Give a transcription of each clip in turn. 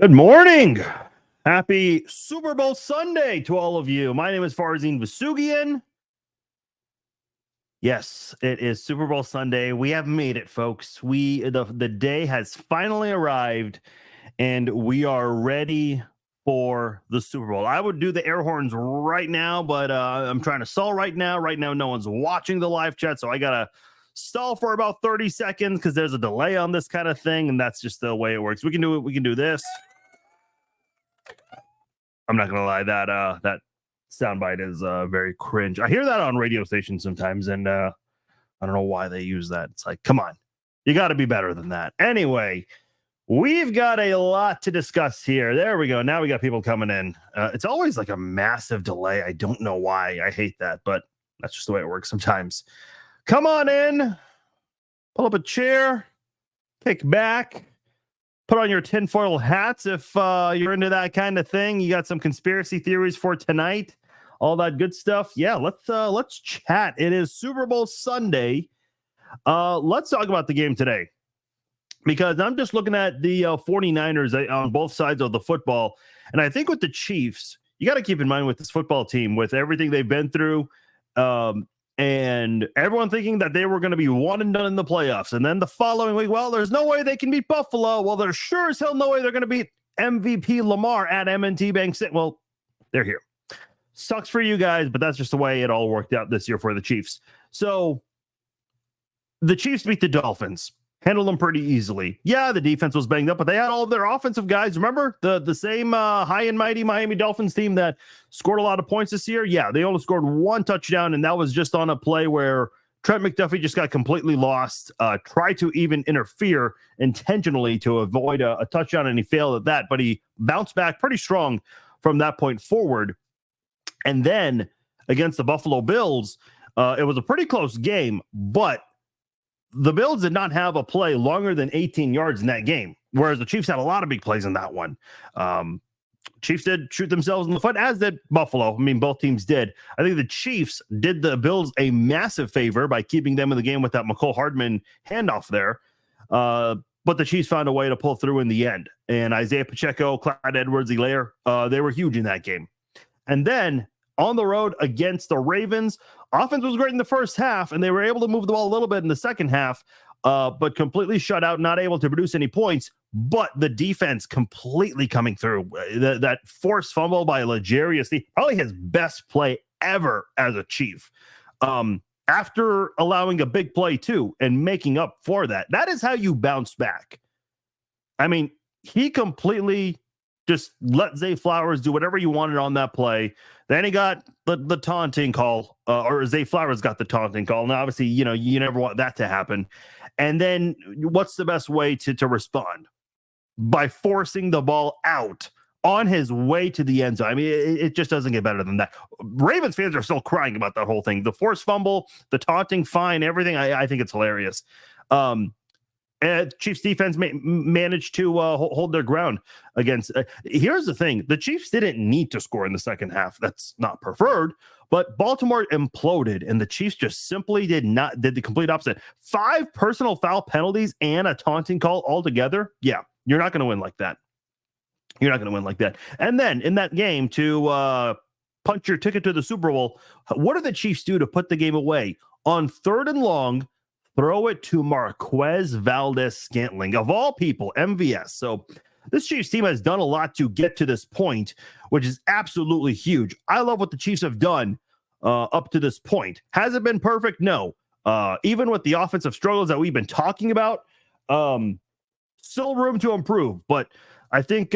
Good morning. Happy Super Bowl Sunday to all of you. My name is Farzin Vasugian. Yes, it is Super Bowl Sunday. We have made it, folks. The day has finally arrived, and we are ready for the Super Bowl. I would do the air horns right now, but I'm trying to stall right now. Right now, no one's watching the live chat, so I gotta stall for about 30 seconds because there's a delay on this kind of thing, and that's just the way it works. We can do it. We can do this. I'm not gonna lie, that soundbite is very cringe. I hear that on radio stations sometimes, and I don't know why they use that. It's like, come on, you got to be better than that. Anyway, we've got a lot to discuss here. There we go. Now we got people coming in. It's always like a massive delay. I don't know why. I hate that, but that's just the way it works sometimes. Come on in, pull up a chair, kick back. Put on your tinfoil hats if you're into that kind of thing. You got some conspiracy theories for tonight, all that good stuff. Yeah, let's chat. It is Super Bowl Sunday. Let's talk about the game today because I'm just looking at the 49ers on both sides of the football. And I think with the Chiefs, you got to keep in mind with this football team, with everything they've been through, and everyone thinking that they were going to be one and done in the playoffs. And then the following week, well, there's no way they can beat Buffalo. Well, there's sure as hell no way they're going to beat MVP Lamar at M&T Bank. Well, they're here. Sucks for you guys, but that's just the way it all worked out this year for the Chiefs. So the Chiefs beat the Dolphins. Handled them pretty easily. Yeah, the defense was banged up, but they had all of their offensive guys. Remember the same high and mighty Miami Dolphins team that scored a lot of points this year? Yeah, they only scored one touchdown, and that was just on a play where Trent McDuffie just got completely lost, tried to even interfere intentionally to avoid a touchdown, and he failed at that, but he bounced back pretty strong from that point forward. And then against the Buffalo Bills, it was a pretty close game, but the Bills did not have a play longer than 18 yards in that game, whereas the Chiefs had a lot of big plays in that one. Chiefs did shoot themselves in the foot, as did Buffalo. I mean, both teams did. I think the Chiefs did the Bills a massive favor by keeping them in the game with that McCole Hardman handoff there. But the Chiefs found a way to pull through in the end. And Isaiah Pacheco, Clyde Edwards-Helaire, they were huge in that game. And then on the road against the Ravens, offense was great in the first half, and they were able to move the ball a little bit in the second half, but completely shut out, not able to produce any points. But the defense completely coming through. That forced fumble by L'Jarius, probably his best play ever as a Chief. After allowing a big play too and making up for that. That is how you bounce back. I mean, he completely just let Zay Flowers do whatever you wanted on that play. Then he got the taunting call, or Zay Flowers got the taunting call. Now, obviously, you never want that to happen. And then what's the best way to respond? By forcing the ball out on his way to the end zone. I mean, it just doesn't get better than that. Ravens fans are still crying about that whole thing. The forced fumble, the taunting, fine, everything. I think it's hilarious. Chiefs defense managed to hold their ground against. Here's the thing. The Chiefs didn't need to score in the second half. That's not preferred. But Baltimore imploded, and the Chiefs just simply did the complete opposite. 5 personal foul penalties and a taunting call altogether. Yeah, you're not going to win like that. You're not going to win like that. And then in that game to punch your ticket to the Super Bowl, what do the Chiefs do to put the game away? On 3rd and long, throw it to Marquez Valdes-Scantling, of all people, MVS. So this Chiefs team has done a lot to get to this point, which is absolutely huge. I love what the Chiefs have done up to this point. Has it been perfect? No. Even with the offensive struggles that we've been talking about, still room to improve. But I think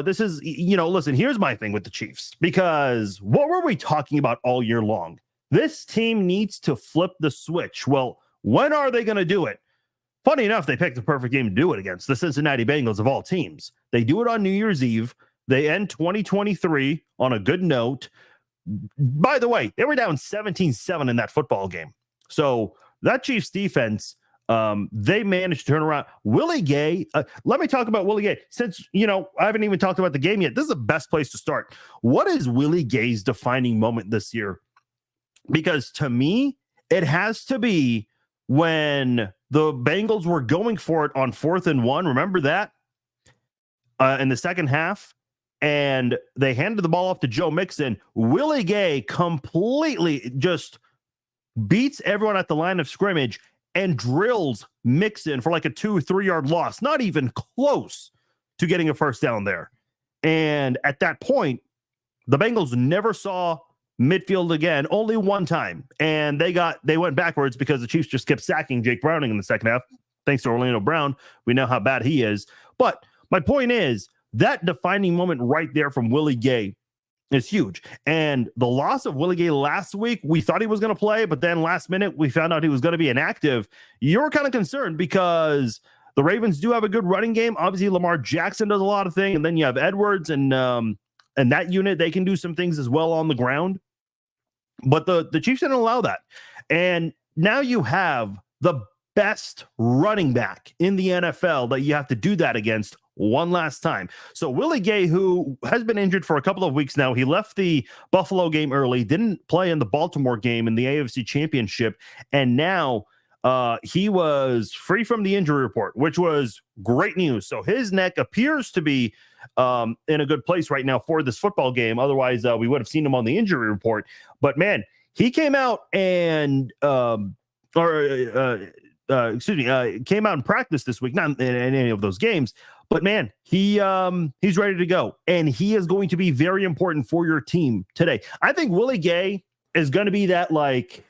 this is, listen, here's my thing with the Chiefs, because what were we talking about all year long? This team needs to flip the switch. Well, when are they going to do it? Funny enough, they picked the perfect game to do it against the Cincinnati Bengals of all teams. They do it on New Year's Eve. They end 2023 on a good note. By the way, they were down 17-7 in that football game. So that Chiefs defense, they managed to turn around. Willie Gay, let me talk about Willie Gay. Since, I haven't even talked about the game yet, this is the best place to start. What is Willie Gay's defining moment this year? Because to me, it has to be when the Bengals were going for it on 4th and 1. Remember that? in the second half, and they handed the ball off to Joe Mixon. Willie Gay completely just beats everyone at the line of scrimmage and drills Mixon for like a 2-3 yard loss, not even close to getting a first down there. And at that point, the Bengals never saw midfield again, only one time. And they went backwards because the Chiefs just kept sacking Jake Browning in the second half. Thanks to Orlando Brown. We know how bad he is. But my point is, that defining moment right there from Willie Gay is huge. And the loss of Willie Gay last week, we thought he was going to play, but then last minute we found out he was going to be inactive. You're kind of concerned because the Ravens do have a good running game. Obviously, Lamar Jackson does a lot of things, and then you have Edwards and that unit, they can do some things as well on the ground. But the Chiefs didn't allow that. And now you have the best running back in the NFL that you have to do that against one last time. So Willie Gay, who has been injured for a couple of weeks now, he left the Buffalo game early, didn't play in the Baltimore game in the AFC Championship, and now he was free from the injury report, which was great news. So his neck appears to be in a good place right now for this football game. Otherwise, we would have seen him on the injury report. But man, he came out and came out in practice this week, not in any of those games. But man, he's ready to go, and he is going to be very important for your team today. I think Willie Gay is going to be that, like,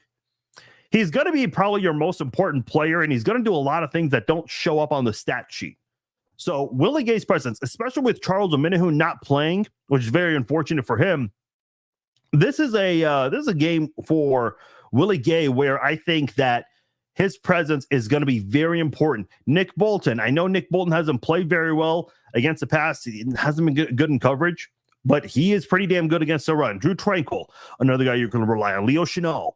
he's going to be probably your most important player, and he's going to do a lot of things that don't show up on the stat sheet. So Willie Gay's presence, especially with Charles Omenihu not playing, which is very unfortunate for him, this is a game for Willie Gay where I think that his presence is going to be very important. Nick Bolton. I know Nick Bolton hasn't played very well against the pass. He hasn't been good in coverage, but he is pretty damn good against the run. Drew Tranquil, another guy you're going to rely on. Leo Chenal.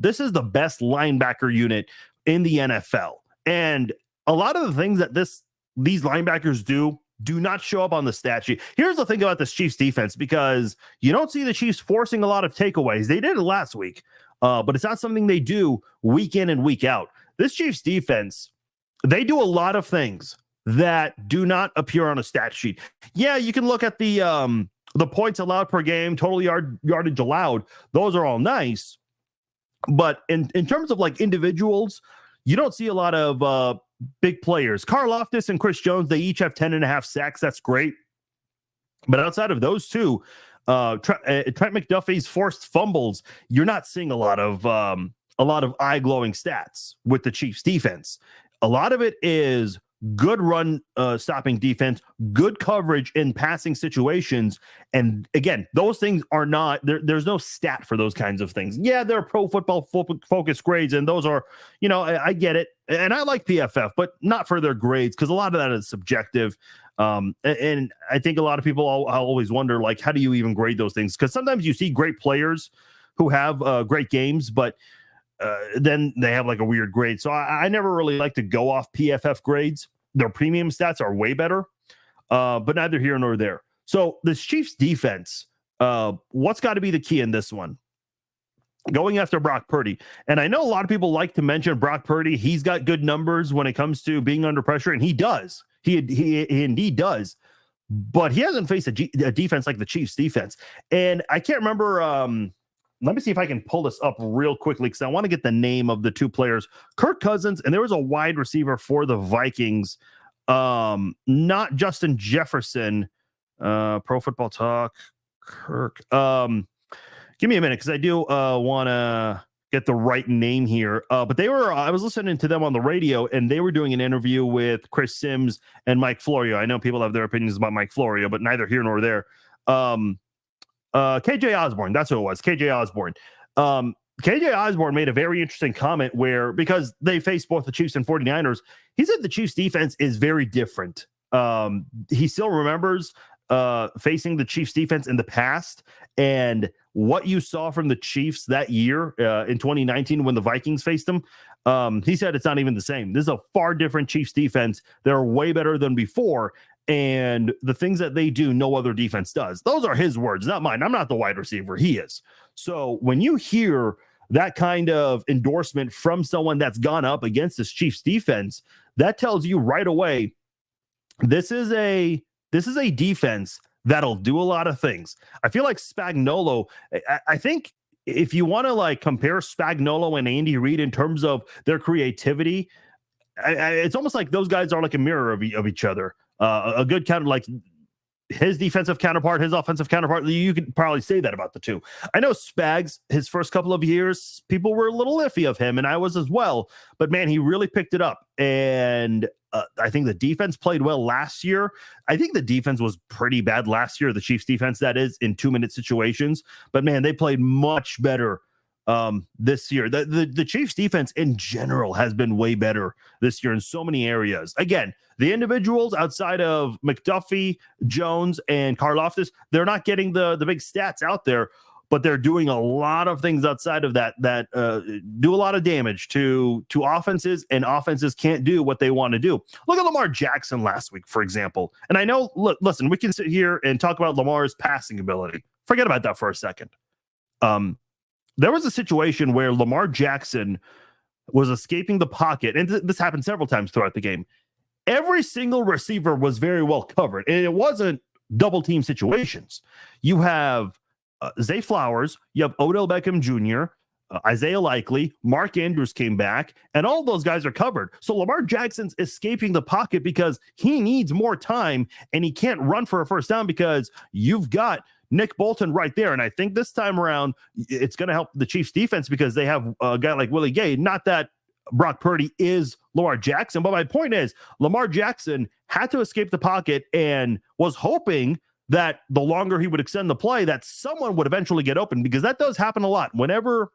This is the best linebacker unit in the NFL. And a lot of the things that these linebackers do not show up on the stat sheet. Here's the thing about this Chiefs defense, because you don't see the Chiefs forcing a lot of takeaways. They did it last week. But it's not something they do week in and week out. This Chiefs defense, they do a lot of things that do not appear on a stat sheet. Yeah, you can look at the points allowed per game, total yardage allowed. Those are all nice. But in terms of like individuals, you don't see a lot of big players. Karlaftis and Chris Jones, they each have 10.5 sacks. That's great. But outside of those two, Trent McDuffie's forced fumbles, you're not seeing a lot of eye-glowing stats with the Chiefs defense. A lot of it is good run stopping defense, good coverage in passing situations. And again, those things are not there's no stat for those kinds of things. Yeah, they're pro football focus grades, and those are, I get it. And I like PFF, but not for their grades, because a lot of that is subjective. And I think a lot of people always wonder, like, how do you even grade those things? Because sometimes you see great players who have great games, but then they have like a weird grade. So I never really like to go off PFF grades. Their premium stats are way better, but neither here nor there. So this Chiefs defense, what's got to be the key in this one? Going after Brock Purdy. And I know a lot of people like to mention Brock Purdy. He's got good numbers when it comes to being under pressure, and he does. He indeed does. But he hasn't faced a defense like the Chiefs defense. And I can't remember. Let me see if I can pull this up real quickly, because I want to get the name of the two players. Kirk Cousins, and there was a wide receiver for the Vikings. Not Justin Jefferson. Pro Football Talk. Kirk. Give me a minute, because I do want to get the right name here. But I was listening to them on the radio, and they were doing an interview with Chris Sims and Mike Florio. I know people have their opinions about Mike Florio, but neither here nor there. KJ Osborne, that's who it was. KJ Osborne. KJ Osborne made a very interesting comment because they faced both the Chiefs and 49ers. He said the Chiefs defense is very different. He still remembers facing the Chiefs defense in the past, and what you saw from the Chiefs that year in 2019 when the Vikings faced them. He said it's not even the same. This is a far different Chiefs defense. They're way better than before. And the things that they do, no other defense does. Those are his words, not mine. I'm not the wide receiver. He is. So when you hear that kind of endorsement from someone that's gone up against this Chiefs defense, that tells you right away, this is a this is a defense that'll do a lot of things. I feel like Spagnuolo, I think if you want to like compare Spagnuolo and Andy Reid in terms of their creativity, it's almost like those guys are like a mirror of each other. A good counter, like his defensive counterpart, his offensive counterpart. You could probably say that about the two. I know Spags, his first couple of years, people were a little iffy of him, and I was as well. But man, he really picked it up. And I think the defense played well last year. I think the defense was pretty bad last year, the Chiefs defense, that is, in 2-minute situations. But man, they played much better this year. The Chiefs defense in general has been way better this year in so many areas. Again, the individuals outside of McDuffie, Jones, and Karlaftis, they're not getting the big stats out there, but they're doing a lot of things outside of that do a lot of damage to offenses, and offenses can't do what they want to do. Look at Lamar Jackson last week, for example. And I know, listen, we can sit here and talk about Lamar's passing ability. Forget about that for a second. There was a situation where Lamar Jackson was escaping the pocket, and this happened several times throughout the game. Every single receiver was very well covered, and it wasn't double team situations. You have Zay Flowers, you have Odell Beckham Jr., Isaiah Likely, Mark Andrews came back, and all those guys are covered. So Lamar Jackson's escaping the pocket because he needs more time, and he can't run for a first down because you've got Nick Bolton right there. And I think this time around, it's going to help the Chiefs defense because they have a guy like Willie Gay. Not that Brock Purdy is Lamar Jackson, but my point is Lamar Jackson had to escape the pocket and was hoping that the longer he would extend the play, that someone would eventually get open, because that does happen a lot. Whenever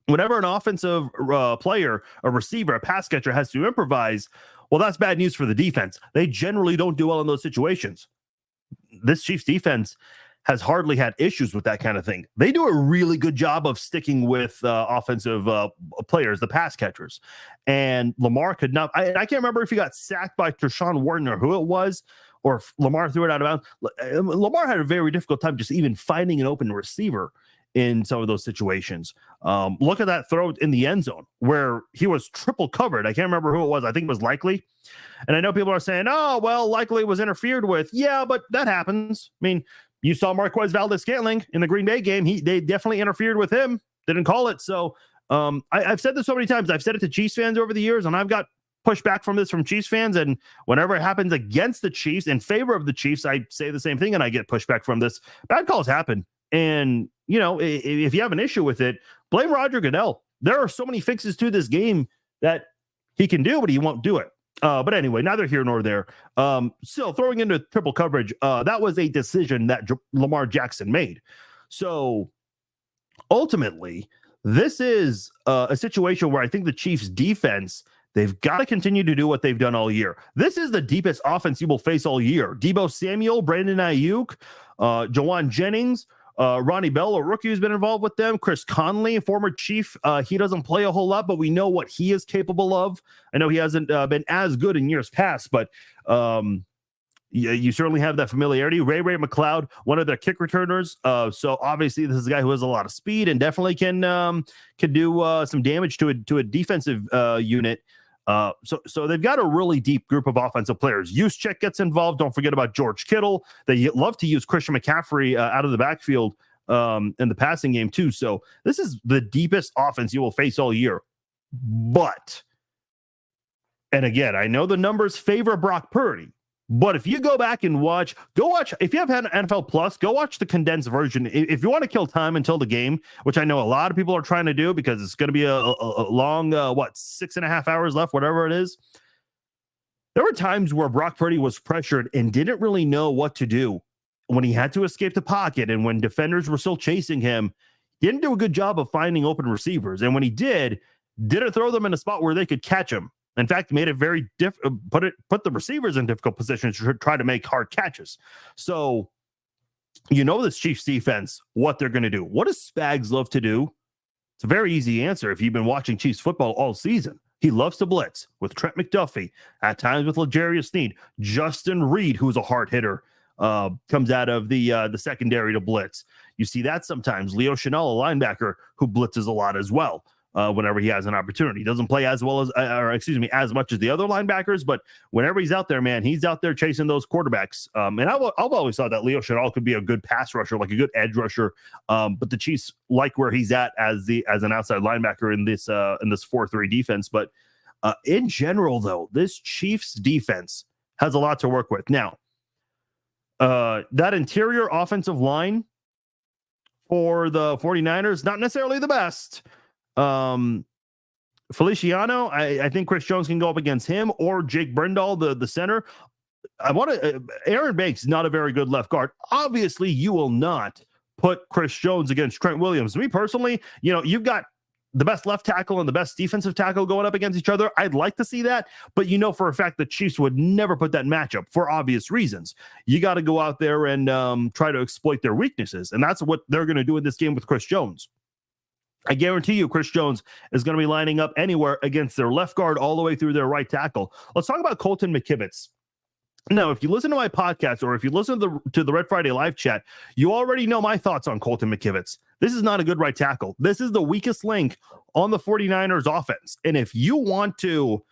an offensive player, a receiver, a pass catcher has to improvise, well, that's bad news for the defense. They generally don't do well in those situations. This Chiefs defense has hardly had issues with that kind of thing. They do a really good job of sticking with offensive players, the pass catchers. And Lamar could not, I can't remember if he got sacked by Treshaun Wharton or who it was, or if Lamar threw it out of bounds. Lamar had a very difficult time just even finding an open receiver in some of those situations. Look at that throw in the end zone where he was triple covered. I can't remember who it was. I think it was Likely. And I know people are saying, oh, well, Likely was interfered with. Yeah, but that happens. I mean, you saw Marquez Valdes-Scantling in the Green Bay game. They definitely interfered with him. Didn't call it. So I've said this so many times. I've said it to Chiefs fans over the years, and I've got pushback from this from Chiefs fans. And whenever it happens against the Chiefs, in favor of the Chiefs, I say the same thing, and I get pushback from this. Bad calls happen. And, you know, if you have an issue with it, blame Roger Goodell. There are so many fixes to this game that he can do, but he won't do it. But anyway, neither here nor there. Still, throwing into triple coverage, that was a decision that Lamar Jackson made. So ultimately, this is a situation where I think the Chiefs defense, they've got to continue to do what they've done all year. This is the deepest offense you will face all year. Deebo Samuel, Brandon Ayuk, Jawan Jennings, Ronnie Bell, a rookie who's been involved with them. Chris Conley, former Chief. He doesn't play a whole lot, but we know what he is capable of. I know he hasn't been as good in years past, but you certainly have that familiarity. Ray McLeod, one of their kick returners. So obviously this is a guy who has a lot of speed and definitely can do some damage to a defensive unit. So they've got a really deep group of offensive players. Juszczyk gets involved. Don't forget about George Kittle. They love to use Christian McCaffrey out of the backfield in the passing game too. So this is the deepest offense you will face all year. But, and again, I know the numbers favor Brock Purdy, but if you go back and watch, if you have had NFL Plus, go watch the condensed version. If you want to kill time until the game, which I know a lot of people are trying to do because it's going to be a long, 6.5 hours left, whatever it is. There were times where Brock Purdy was pressured and didn't really know what to do when he had to escape the pocket. And when defenders were still chasing him, he didn't do a good job of finding open receivers. And when he didn't throw them in a spot where they could catch him. In fact, made it very put the receivers in difficult positions to try to make hard catches. So, you know, this Chiefs defense, what they're going to do. What does Spags love to do? It's a very easy answer if you've been watching Chiefs football all season. He loves to blitz with Trent McDuffie, at times with L'Jarius Sneed. Justin Reed, who's a hard hitter, comes out of the secondary to blitz. You see that sometimes. Leo Chenal, a linebacker, who blitzes a lot as well. whenever he has an opportunity. He doesn't play as well as, as much as the other linebackers, but whenever he's out there, man, he's out there chasing those quarterbacks. And I've always thought that Leo Chenal could be a good pass rusher, like a good edge rusher. But the Chiefs like where he's at as an outside linebacker in this 4-3 defense. But in general, though, this Chiefs defense has a lot to work with. Now, that interior offensive line for the 49ers, not necessarily the best. Feliciano, I think Chris Jones can go up against him or Jake Brendel, the center. Aaron Banks, not a very good left guard. Obviously, you will not put Chris Jones against Trent Williams. Me personally, you've got the best left tackle and the best defensive tackle going up against each other. I'd like to see that, but for a fact the Chiefs would never put that matchup for obvious reasons. You got to go out there and try to exploit their weaknesses, and that's what they're going to do in this game with Chris Jones. I guarantee you Chris Jones is going to be lining up anywhere against their left guard all the way through their right tackle. Let's talk about Colton McKivitz. Now, if you listen to my podcast or if you listen to the Red Friday live chat, you already know my thoughts on Colton McKivitz. This is not a good right tackle. This is the weakest link on the 49ers offense. And if you want to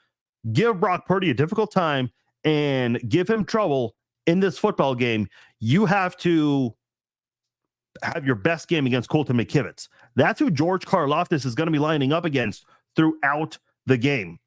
give Brock Purdy a difficult time and give him trouble in this football game, you have to have your best game against Colton McKivitz. That's who George Karlaftis is going to be lining up against throughout the game.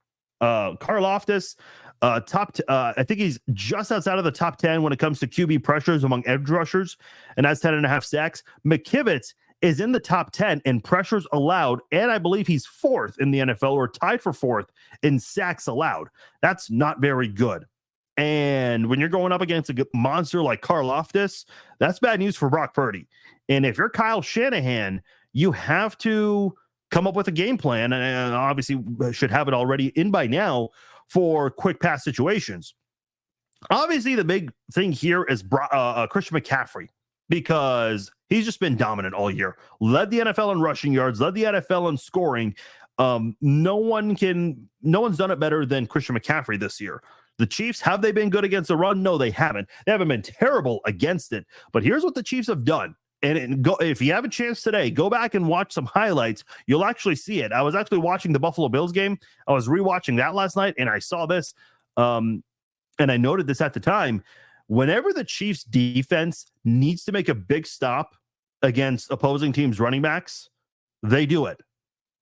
Karlaftis, I think he's just outside of the top 10 when it comes to QB pressures among edge rushers, and has 10.5 sacks. McKivitz is in the top 10 in pressures allowed, and I believe he's 4th in the NFL, or tied for 4th in sacks allowed. That's not very good. And when you're going up against a monster like Karlaftis, that's bad news for Brock Purdy. And if you're Kyle Shanahan, you have to come up with a game plan, and obviously should have it already in by now, for quick pass situations. Obviously, the big thing here is Christian McCaffrey, because he's just been dominant all year. Led the NFL in rushing yards, led the NFL in scoring. No one's done it better than Christian McCaffrey this year. The Chiefs, have they been good against the run? No, they haven't. They haven't been terrible against it. But here's what the Chiefs have done. If you have a chance today, go back and watch some highlights. You'll actually see it. I was actually watching the Buffalo Bills game. I was rewatching that last night, and I saw this. And I noted this at the time. Whenever the Chiefs defense needs to make a big stop against opposing teams' running backs, they do it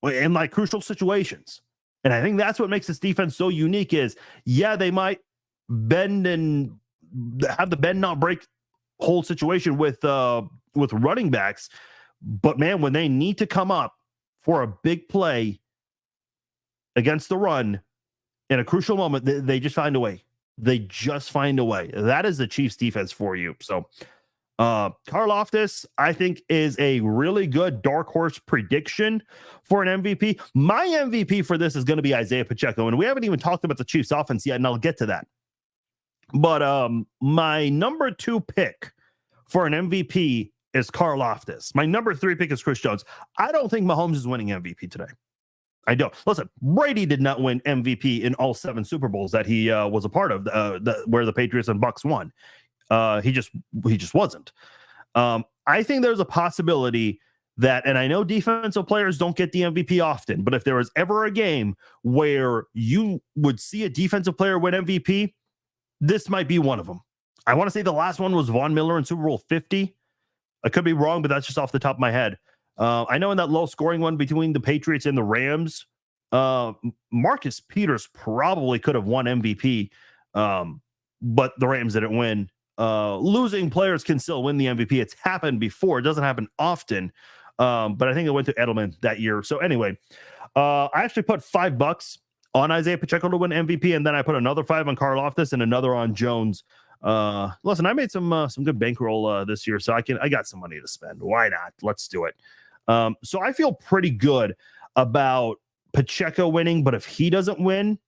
in like crucial situations. And I think that's what makes this defense so unique is, they might bend and have the bend not break whole situation with running backs, but man, when they need to come up for a big play against the run in a crucial moment, they just find a way. They just find a way. That is the Chiefs defense for you. So Karlaftis, I think, is a really good dark horse prediction for an MVP. My MVP for this is going to be Isaiah Pacheco, and we haven't even talked about the Chiefs offense yet, and I'll get to that. But my number 2 pick for an MVP is Karlaftis. My number 3 pick is Chris Jones. I don't think Mahomes is winning MVP today. I don't. Listen, Brady did not win MVP in all 7 Super Bowls that he was a part of, where the Patriots and Bucks won. He just wasn't. I think there's a possibility that, and I know defensive players don't get the MVP often, but if there was ever a game where you would see a defensive player win MVP, this might be one of them. I want to say the last one was Von Miller in Super Bowl 50. I could be wrong, but that's just off the top of my head. I know in that low-scoring one between the Patriots and the Rams, Marcus Peters probably could have won MVP, but the Rams didn't win. Losing players can still win the MVP. It's happened before. It doesn't happen often, but I think it went to Edelman that year. So anyway, I actually put $5 on Isaiah Pacheco to win MVP, and then I put another 5 on Karlaftis and another on Jones. Listen, I made some good bankroll this year, so I got some money to spend. Why not? Let's do it. So I feel pretty good about Pacheco winning, but if he doesn't win,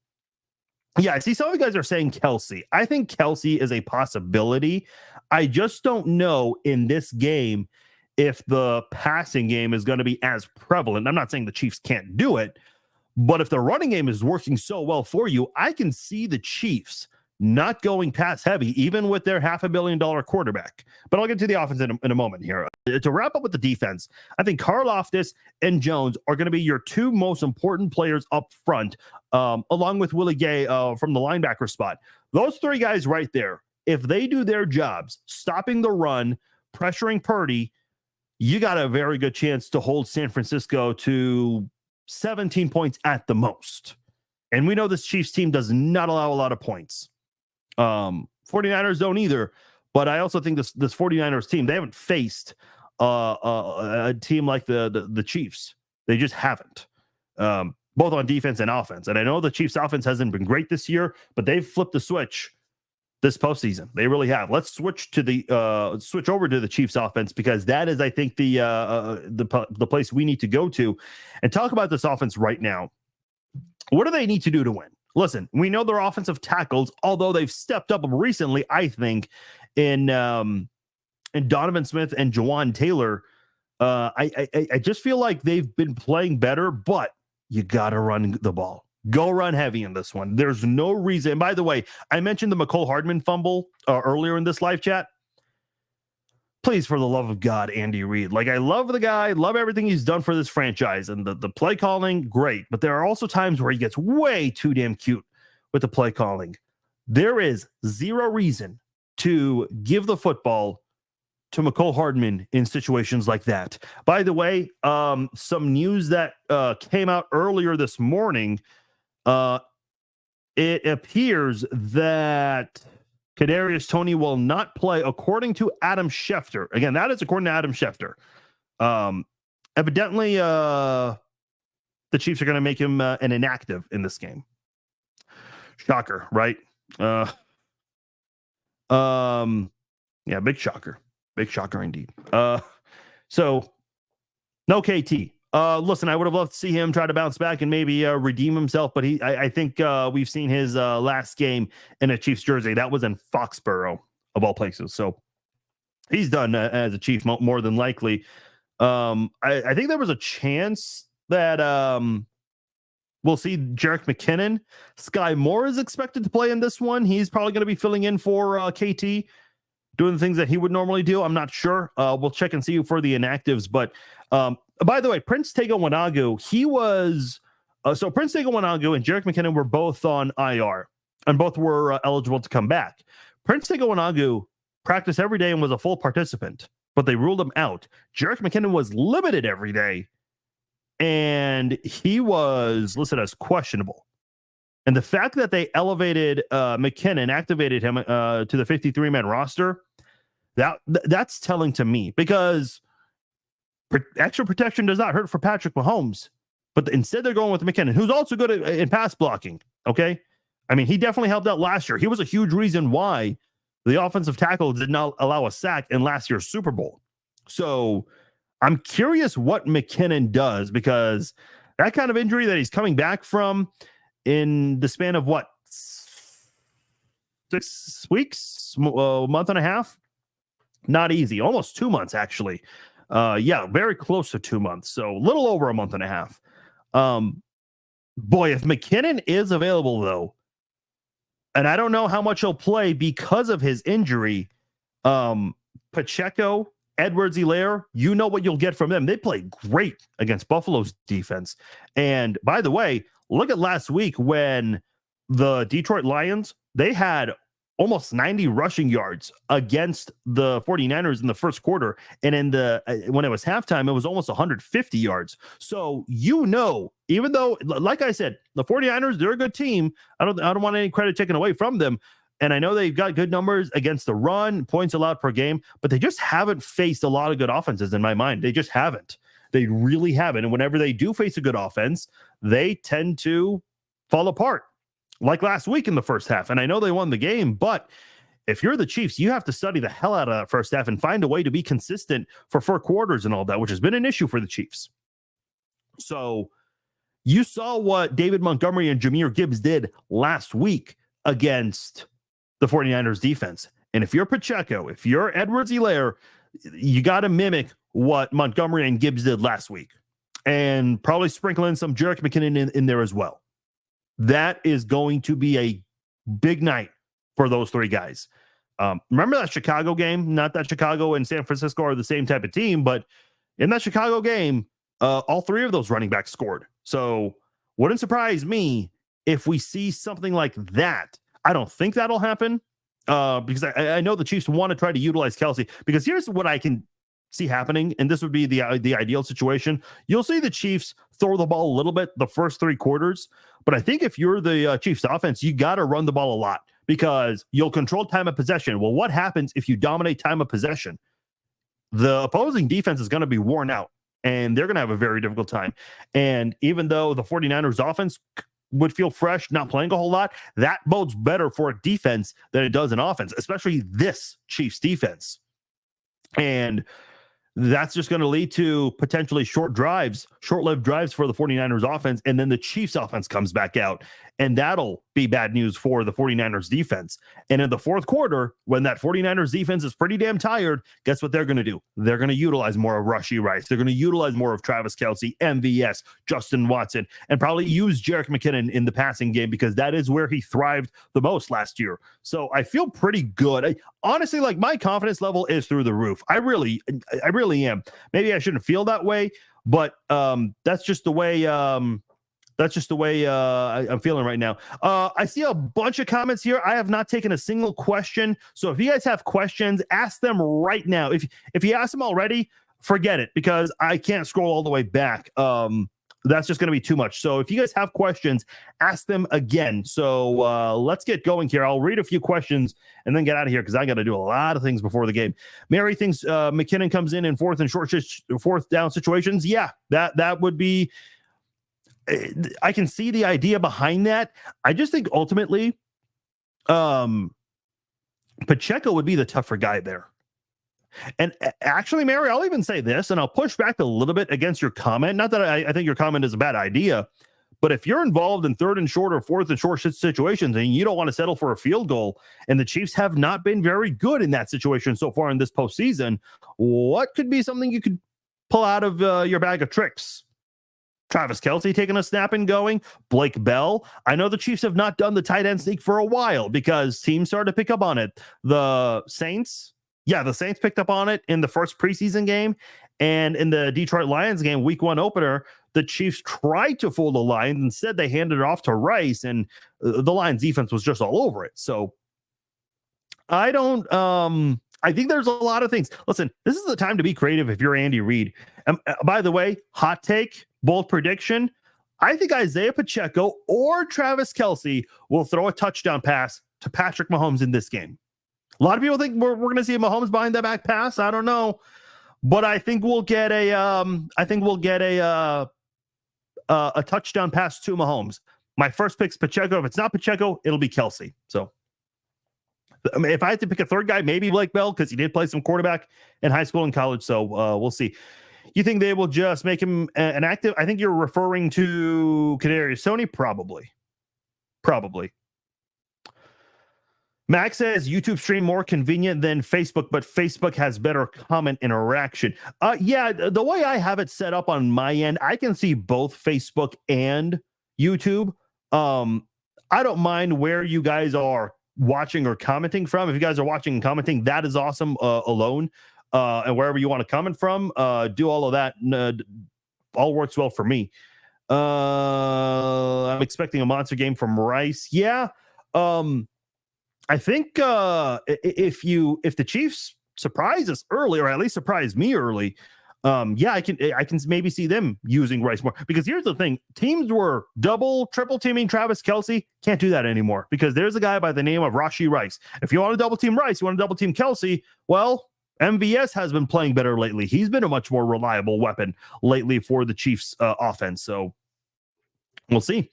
I see some of you guys are saying Kelsey. I think Kelsey is a possibility. I just don't know in this game if the passing game is going to be as prevalent. I'm not saying the Chiefs can't do it, but if the running game is working so well for you, I can see the Chiefs not going pass heavy, even with their $500 million quarterback. But I'll get to the offense in a moment here. To wrap up with the defense, I think Karlaftis and Jones are going to be your two most important players up front, along with Willie Gay from the linebacker spot. Those three guys right there, if they do their jobs, stopping the run, pressuring Purdy, you got a very good chance to hold San Francisco to 17 points at the most. And we know this Chiefs team does not allow a lot of points. 49ers don't either, but I also think this 49ers team, they haven't faced a team like the Chiefs. They just haven't, both on defense and offense. And I know the Chiefs offense hasn't been great this year, but they've flipped the switch this postseason. They really have. Let's switch over to the Chiefs offense, because that is, I think, the place we need to go to and talk about this offense right now. What do they need to do to win? Listen, we know their offensive tackles, although they've stepped up recently, I think, in Donovan Smith and Jawan Taylor. I just feel like they've been playing better, but you got to run the ball. Go run heavy in this one. There's no reason. And by the way, I mentioned the McCole Hardman fumble earlier in this live chat. Please, for the love of God, Andy Reid. Like, I love the guy, love everything he's done for this franchise, and the play calling, great. But there are also times where he gets way too damn cute with the play calling. There is zero reason to give the football to McCole Hardman in situations like that. By the way, some news that came out earlier this morning. It appears that Kadarius Toney will not play, according to Adam Schefter. Again, that is according to Adam Schefter. Evidently, the Chiefs are going to make him an inactive in this game. Shocker, right? Yeah, big shocker. Big shocker indeed. So, no KT. Listen, I would have loved to see him try to bounce back and maybe redeem himself, but I think we've seen his last game in a Chiefs jersey. That was in Foxborough, of all places. So he's done as a Chief more than likely. I think there was a chance that we'll see Jerick McKinnon. Sky Moore is expected to play in this one. He's probably going to be filling in for KT, doing the things that he would normally do. I'm not sure. We'll check and see for the inactives, but by the way, Prince Tega Wanagu, he was so Prince Tega Wanagu and Jerick McKinnon were both on IR, and both were eligible to come back. Prince Tega Wanagu practiced every day and was a full participant, but they ruled him out. Jerick McKinnon was limited every day, and he was listed as questionable. And the fact that they elevated McKinnon, activated him to the 53-man roster, that's telling to me, because extra protection does not hurt for Patrick Mahomes, but instead they're going with McKinnon, who's also good in pass blocking. Okay. I mean, he definitely helped out last year. He was a huge reason why the offensive tackle did not allow a sack in last year's Super Bowl. So I'm curious what McKinnon does, because that kind of injury that he's coming back from in the span of 6 weeks, month and a half, not easy, almost 2 months, actually. Yeah, very close to 2 months. So a little over a month and a half. Boy, if McKinnon is available, though, and I don't know how much he'll play because of his injury, Pacheco, Edwards-Helaire, you know what you'll get from them. They played great against Buffalo's defense. And by the way, look at last week when the Detroit Lions, they had almost 90 rushing yards against the 49ers in the first quarter. And in when it was halftime, it was almost 150 yards. So, even though, like I said, the 49ers, they're a good team. I don't want any credit taken away from them. And I know they've got good numbers against the run, points allowed per game, but they just haven't faced a lot of good offenses in my mind. They just haven't. They really haven't. And whenever they do face a good offense, they tend to fall apart. Like last week in the first half. And I know they won the game, but if you're the Chiefs, you have to study the hell out of that first half and find a way to be consistent for 4 quarters and all that, which has been an issue for the Chiefs. So you saw what David Montgomery and Jahmyr Gibbs did last week against the 49ers defense. And if you're Pacheco, if you're Edwards-Helaire, you got to mimic what Montgomery and Gibbs did last week, and probably sprinkle in some Jerick McKinnon in there as well. That is going to be a big night for those three guys. Remember that Chicago game? Not that Chicago and San Francisco are the same type of team, but in that Chicago game, all three of those running backs scored. So wouldn't surprise me if we see something like that. I don't think that'll happen because I know the Chiefs want to try to utilize Kelce, because here's what I can see happening, and this would be the ideal situation. You'll see the Chiefs throw the ball a little bit the first three quarters, but I think if you're the Chiefs offense, you got to run the ball a lot because you'll control time of possession. Well, what happens if you dominate time of possession? The opposing defense is going to be worn out, and they're going to have a very difficult time. And even though the 49ers offense would feel fresh, not playing a whole lot, that bodes better for a defense than it does an offense, especially this Chiefs defense. And that's just going to lead to potentially short-lived drives for the 49ers offense. And then the Chiefs offense comes back out, and that'll be bad news for the 49ers defense. And in the fourth quarter, when that 49ers defense is pretty damn tired, guess what they're going to do? They're going to utilize more of Rashee Rice. They're going to utilize more of Travis Kelce, MVS, Justin Watson, and probably use Jerick McKinnon in the passing game because that is where he thrived the most last year. So I feel pretty good. Honestly, like, my confidence level is through the roof. I really am. Maybe I shouldn't feel that way, but that's just the way I'm feeling right now. I see a bunch of comments here. I have not taken a single question. So if you guys have questions, ask them right now. If you ask them already, forget it, because I can't scroll all the way back. That's just going to be too much. So if you guys have questions, ask them again. So let's get going here. I'll read a few questions and then get out of here because I got to do a lot of things before the game. Mary thinks McKinnon comes in fourth down situations. Yeah, that would be. I can see the idea behind that. I just think ultimately, Pacheco would be the tougher guy there. And actually, Mary, I'll even say this, and I'll push back a little bit against your comment. Not that I think your comment is a bad idea, but if you're involved in third and short or fourth and short situations and you don't want to settle for a field goal, and the Chiefs have not been very good in that situation so far in this postseason, what could be something you could pull out of your bag of tricks? Travis Kelce taking a snap and going. Blake Bell. I know the Chiefs have not done the tight end sneak for a while because teams started to pick up on it. The Saints picked up on it in the first preseason game. And in the Detroit Lions game, week one opener, the Chiefs tried to fool the Lions. Instead, they handed it off to Rice, and the Lions defense was just all over it. So I think there's a lot of things. Listen, this is the time to be creative if you're Andy Reid. By the way, hot take, bold prediction. I think Isaiah Pacheco or Travis Kelce will throw a touchdown pass to Patrick Mahomes in this game. A lot of people think we're going to see Mahomes behind that back pass. I don't know, but I think we'll get a touchdown pass to Mahomes. My first pick's Pacheco. If it's not Pacheco, it'll be Kelce. So, I mean, if I had to pick a third guy, maybe Blake Bell, because he did play some quarterback in high school and college. So we'll see. You think they will just make him an active? I think you're referring to Kadarius Toney, probably. Max says YouTube stream more convenient than Facebook, but Facebook has better comment interaction. Yeah, the way I have it set up on my end, I can see both Facebook and YouTube. I don't mind where you guys are watching or commenting from. If you guys are watching and commenting, that is awesome alone. And wherever you want to comment from, do all of that. All works well for me. I'm expecting a monster game from Rice. Yeah. I think if the Chiefs surprise us early, or at least surprise me early, I can maybe see them using Rice more. Because here's the thing: teams were triple teaming Travis Kelce. Can't do that anymore because there's a guy by the name of Rashee Rice. If you want to double team Rice, you want to double team Kelce. Well, MVS has been playing better lately. He's been a much more reliable weapon lately for the Chiefs offense. So we'll see.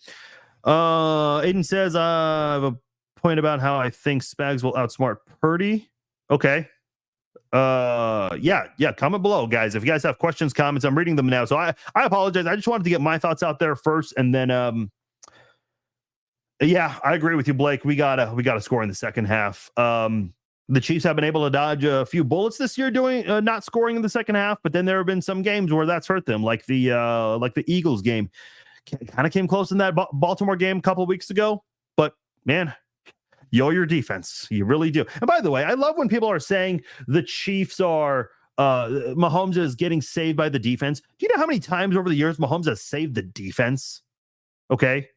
Aiden says, I have a point about how I think Spags will outsmart Purdy. Okay. Yeah. Comment below, guys. If you guys have questions, comments, I'm reading them now. So I apologize. I just wanted to get my thoughts out there first. And then, yeah, I agree with you, Blake. We gotta score in the second half. The Chiefs have been able to dodge a few bullets this year doing not scoring in the second half, but then there have been some games where that's hurt them, like the Eagles game. Kind of came close in that Baltimore game a couple of weeks ago. But man, You owe your defense. You really do. And by the way, I love when people are saying the Chiefs are Mahomes is getting saved by the defense. Do you know how many times over the years Mahomes has saved the defense? Okay.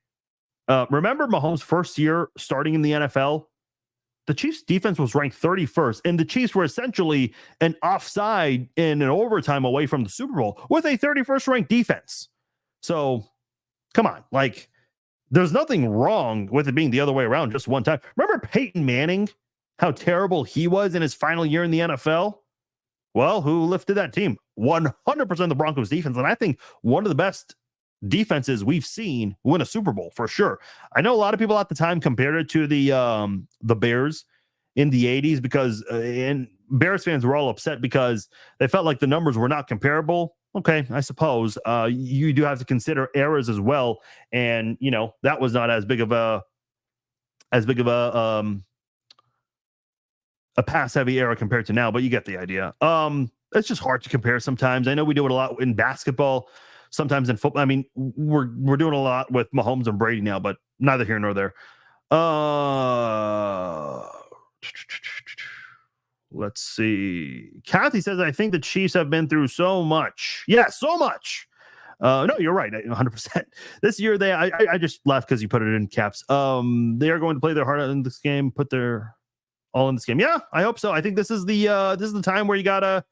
Remember Mahomes' first year starting in the NFL? The Chiefs defense was ranked 31st, and the Chiefs were essentially an offside in an overtime away from the Super Bowl with a 31st ranked defense. So come on, like there's nothing wrong with it being the other way around just one time. Remember Peyton Manning, how terrible he was in his final year in the NFL? Well, who lifted that team? 100% the Broncos defense. And I think one of the best defenses we've seen win a Super Bowl for sure. I know a lot of people at the time compared it to the Bears in the 80s because and Bears fans were all upset because they felt like the numbers were not comparable. Okay, I suppose you do have to consider eras as well, and you know that was not as big of a pass heavy era compared to now, but you get the idea. It's just hard to compare sometimes. I know we do it a lot in basketball. Sometimes in football, I mean, we're doing a lot with Mahomes and Brady now, but neither here nor there. Let's see. Kathy says, I think the Chiefs have been through so much. Yeah, so much. No, you're right. 100%. This year, I just laughed because you put it in caps. They are going to play their heart out in this game, put their all in this game. Yeah, I hope so. I think this is the time where you gotta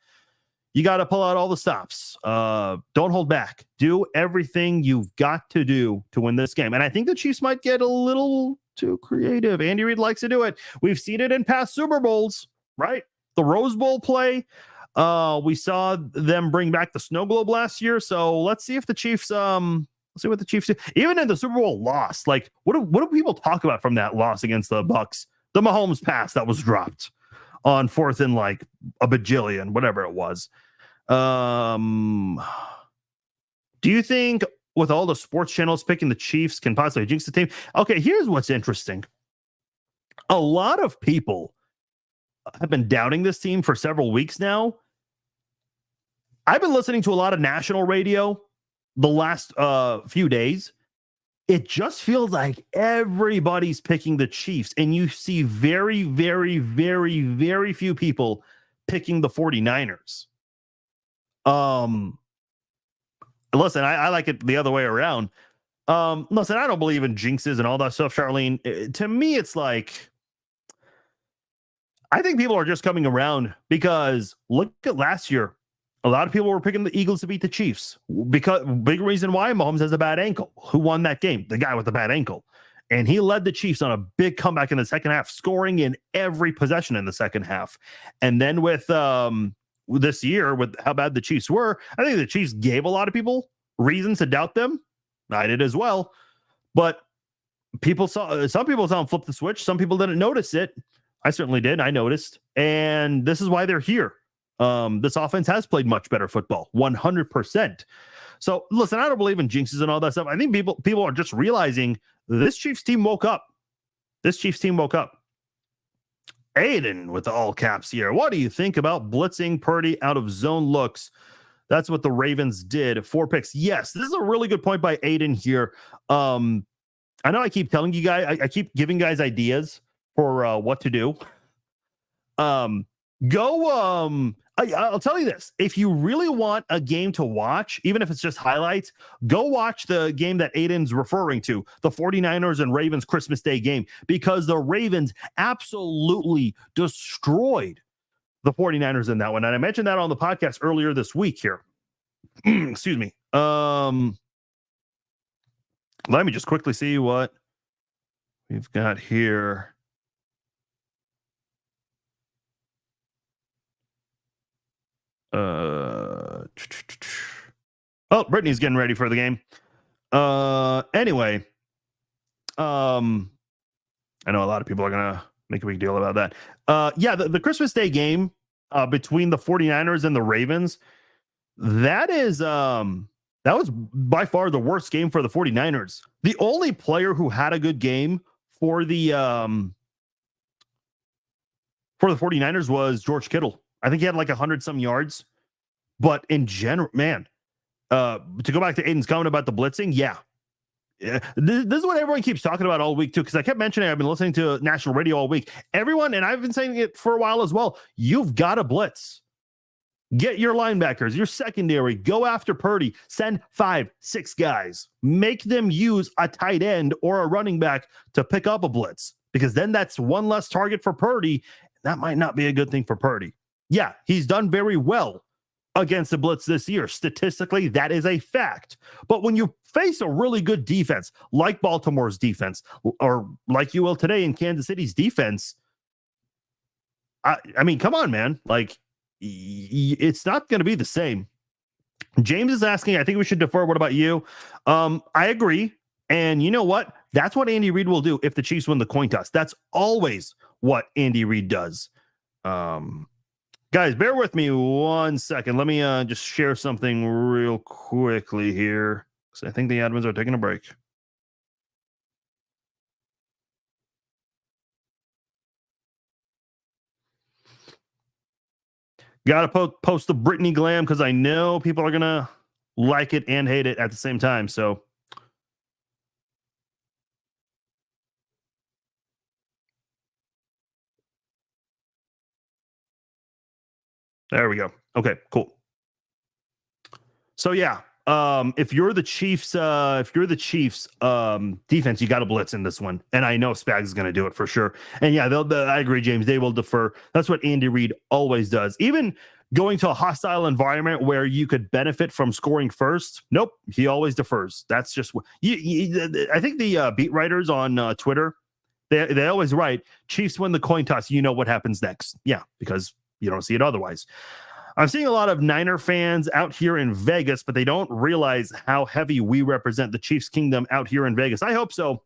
pull out all the stops. Don't hold back. Do everything you've got to do to win this game. And I think the Chiefs might get a little too creative. Andy Reid likes to do it. We've seen it in past Super Bowls, right? The Rose Bowl play. We saw them bring back the snow globe last year. So let's see if the Chiefs, let's see what the Chiefs do. Even in the Super Bowl loss, like what do people talk about from that loss against the Bucs? The Mahomes pass that was dropped on 4th and like a bajillion, whatever it was. Do you think with all the sports channels picking the Chiefs can possibly jinx the team? Okay, here's what's interesting. A lot of people have been doubting this team for several weeks now. I've been listening to a lot of national radio the last few days. It just feels like everybody's picking the Chiefs, and you see very, very, very, very few people picking the 49ers. Listen, I like it the other way around. Listen, I don't believe in jinxes and all that stuff, Charlene. To me, it's like, I think people are just coming around because look at last year. A lot of people were picking the Eagles to beat the Chiefs because big reason why Mahomes has a bad ankle. Who won that game? The guy with the bad ankle. And he led the Chiefs on a big comeback in the second half, scoring in every possession in the second half. And then with this year, with how bad the Chiefs were, I think the Chiefs gave a lot of people reasons to doubt them. I did as well. But some people saw them flip the switch. Some people didn't notice it. I certainly did. I noticed. And this is why they're here. This offense has played much better football, 100%. So listen, I don't believe in jinxes and all that stuff. I think people are just realizing this Chiefs team woke up. Aiden with the all caps here. What do you think about blitzing Purdy out of zone looks? That's what the Ravens did. 4 picks. Yes, this is a really good point by Aiden here. I know I keep telling you guys, I keep giving guys ideas for what to do. I'll tell you this. If you really want a game to watch, even if it's just highlights, go watch the game that Aiden's referring to, the 49ers and Ravens Christmas Day game, because the Ravens absolutely destroyed the 49ers in that one. And I mentioned that on the podcast earlier this week here. Excuse me. Let me just quickly see what we've got here. Oh, Brittany's getting ready for the game. Anyway, I know a lot of people are gonna make a big deal about that. Yeah, the Christmas Day game between the 49ers and the Ravens, that was by far the worst game for the 49ers. The only player who had a good game for the 49ers was George Kittle. I think he had like 100-some yards. But in general, man, to go back to Aiden's comment about the blitzing, yeah, This is what everyone keeps talking about all week too, because I kept mentioning I've been listening to national radio all week. Everyone, and I've been saying it for a while as well, you've got to blitz. Get your linebackers, your secondary, go after Purdy, send 5-6 guys, make them use a tight end or a running back to pick up a blitz, because then that's one less target for Purdy. That might not be a good thing for Purdy. Yeah, he's done very well against the blitz this year. Statistically, that is a fact. But when you face a really good defense, like Baltimore's defense, or like you will today in Kansas City's defense, I mean, come on, man. Like, it's not going to be the same. James is asking, I think we should defer. What about you? I agree. And you know what? That's what Andy Reid will do if the Chiefs win the coin toss. That's always what Andy Reid does. Guys, bear with me 1 second. Let me just share something real quickly here, because I think the admins are taking a break. Got to post the Britney glam, because I know people are going to like it and hate it at the same time. So there we go. Okay, cool. So yeah, if you're the Chiefs, defense, you got to blitz in this one, and I know Spags is going to do it for sure. And yeah, I agree, James. They will defer. That's what Andy Reid always does. Even going to a hostile environment where you could benefit from scoring first, nope, he always defers. That's just what I think the beat writers on Twitter, they always write, Chiefs win the coin toss. You know what happens next? Yeah, because you don't see it otherwise. I'm seeing a lot of Niner fans out here in Vegas, but they don't realize how heavy we represent the Chiefs Kingdom out here in Vegas. I hope so.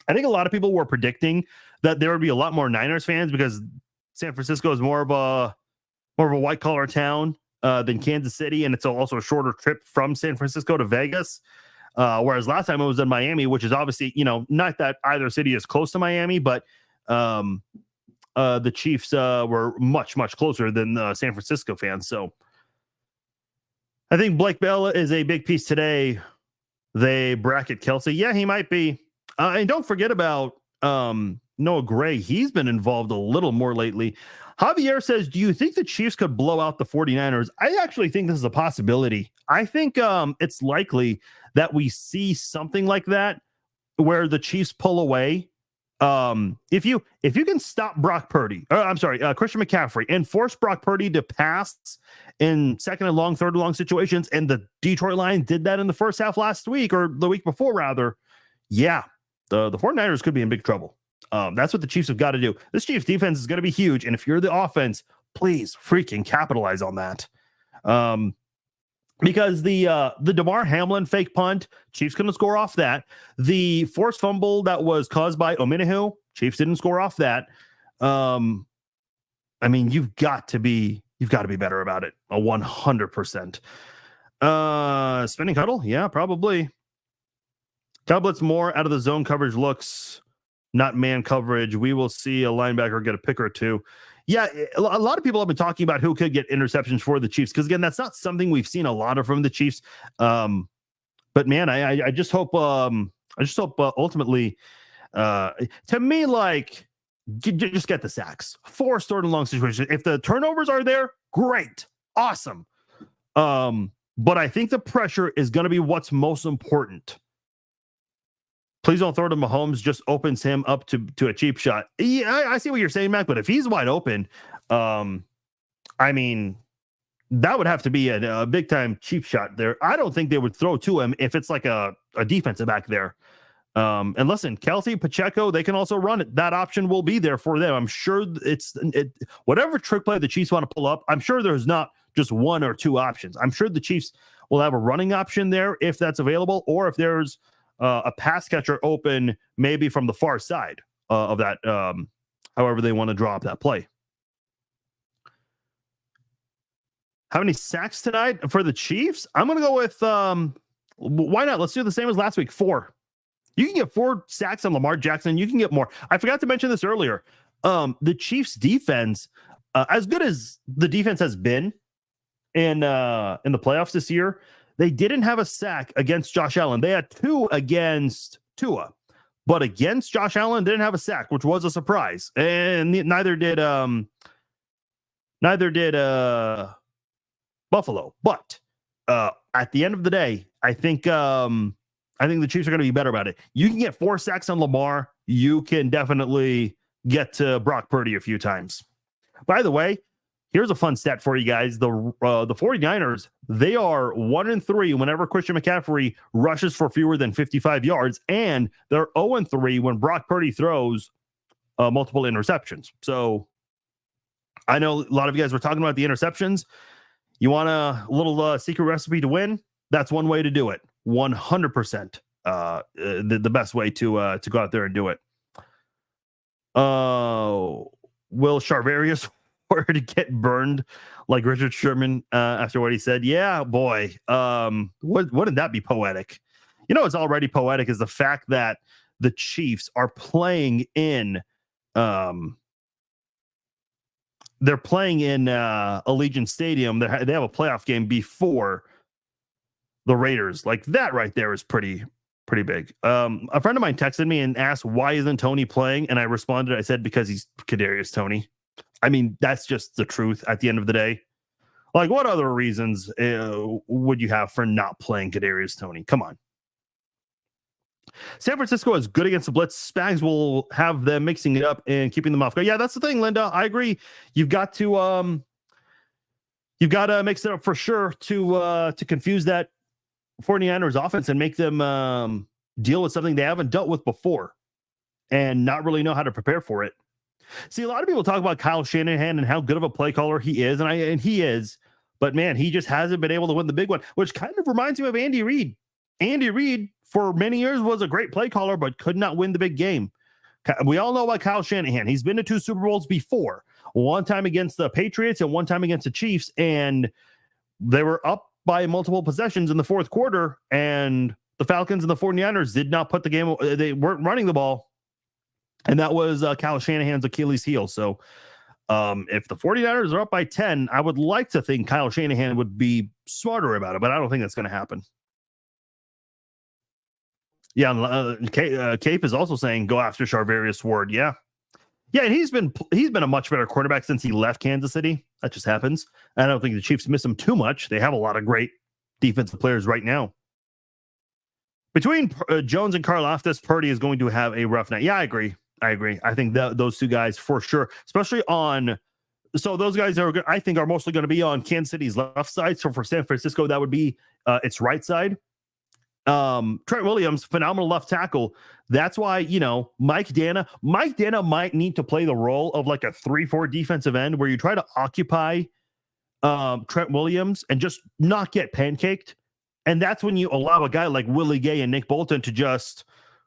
I think a lot of people were predicting that there would be a lot more Niners fans, because San Francisco is more of a white collar town than Kansas City, and it's also a shorter trip from San Francisco to Vegas. Whereas last time it was in Miami, which is obviously, not that either city is close to Miami, but the Chiefs were much, much closer than the San Francisco fans. So I think Blake Bell is a big piece today. They bracket Kelsey. Yeah, he might be. And don't forget about Noah Gray. He's been involved a little more lately. Javier says, do you think the Chiefs could blow out the 49ers? I actually think this is a possibility. I think it's likely that we see something like that, where the Chiefs pull away. If you can stop Christian McCaffrey, and force Brock Purdy to pass in second and long, third and long situations, and the Detroit Lions did that in the first half last week, or the week before rather, yeah, the 49ers could be in big trouble. That's what the Chiefs have got to do. This Chiefs defense is going to be huge, and if you're the offense, please freaking capitalize on that. Because the DeMar Hamlin fake punt, Chiefs couldn't score off that. The forced fumble that was caused by Omenihu, Chiefs didn't score off that. I mean, you've got to be better about it. 100%. Spinning huddle, yeah, probably. Tablets more out of the zone coverage looks, not man coverage. We will see a linebacker get a pick or two. Yeah, a lot of people have been talking about who could get interceptions for the Chiefs, because again, that's not something we've seen a lot of from the Chiefs. But man, I just hope ultimately, to me, like, just get the sacks. 4 third and long situations. If the turnovers are there, great, awesome. But I think the pressure is going to be what's most important. Please don't throw to Mahomes, just opens him up to a cheap shot. Yeah, I see what you're saying, Mac, but if he's wide open, I mean, that would have to be a big-time cheap shot there. I don't think they would throw to him if it's like a defensive back there. And listen, Kelsey, Pacheco, they can also run it. That option will be there for them. I'm sure whatever trick play the Chiefs want to pull up, I'm sure there's not just 1 or 2 options. I'm sure the Chiefs will have a running option there if that's available, or if there's a pass catcher open, maybe from the far side of that, however they want to draw up that play. How many sacks tonight for the Chiefs? I'm going to go with, why not? Let's do the same as last week, 4. You can get 4 sacks on Lamar Jackson. You can get more. I forgot to mention this earlier. The Chiefs defense, as good as the defense has been in the playoffs this year, They didn't have a sack against Josh Allen. They had 2 against Tua, but against Josh Allen, didn't have a sack, which was a surprise. And neither did Buffalo. But at the end of the day, I think the Chiefs are going to be better about it. You can get 4 sacks on Lamar. You can definitely get to Brock Purdy a few times. By the way, here's a fun stat for you guys. The 49ers, they are 1-3 whenever Christian McCaffrey rushes for fewer than 55 yards, and they're 0-3 when Brock Purdy throws multiple interceptions. So I know a lot of you guys were talking about the interceptions. You want a little secret recipe to win? That's one way to do it. 100%. The best way to go out there and do it. Will Charvarius to get burned like Richard Sherman after what he said? Yeah, boy. Wouldn't that be poetic? You know, it's already poetic is the fact that the Chiefs are playing in they're playing in Allegiant Stadium. They have a playoff game before the Raiders. Like that right there is pretty big. A friend of mine texted me and asked, why isn't Tony playing? And I responded, I said, because he's Kadarius Toney. I mean, that's just the truth at the end of the day. Like, what other reasons would you have for not playing Kadarius Toney? Come on. San Francisco is good against the blitz. Spags will have them mixing it up and keeping them off. Yeah, that's the thing, Linda. I agree. You've got to mix it up for sure to confuse that 49ers offense and make them deal with something they haven't dealt with before and not really know how to prepare for it. See, a lot of people talk about Kyle Shanahan and how good of a play caller he is, and he is, but man, he just hasn't been able to win the big one, which kind of reminds me of Andy Reid. Andy Reid, for many years, was a great play caller, but could not win the big game. We all know about Kyle Shanahan. He's been to 2 Super Bowls before, one time against the Patriots and one time against the Chiefs, and they were up by multiple possessions in the fourth quarter, and the Falcons and the 49ers did not put the game. They weren't running the ball. And that was Kyle Shanahan's Achilles heel. So if the 49ers are up by 10, I would like to think Kyle Shanahan would be smarter about it, but I don't think that's going to happen. Yeah, Cape is also saying go after Charvarius Ward. Yeah, and he's been a much better quarterback since he left Kansas City. That just happens. I don't think the Chiefs miss him too much. They have a lot of great defensive players right now. Between Jones and Karlaftis, Purdy is going to have a rough night. Yeah, I agree. I think those 2 guys for sure, especially on. So those guys I think are mostly going to be on Kansas City's left side. So for San Francisco, that would be its right side. Trent Williams, phenomenal left tackle. That's why, Mike Dana might need to play the role of like a 3-4 defensive end where you try to occupy Trent Williams and just not get pancaked. And that's when you allow a guy like Willie Gay and Nick Bolton to just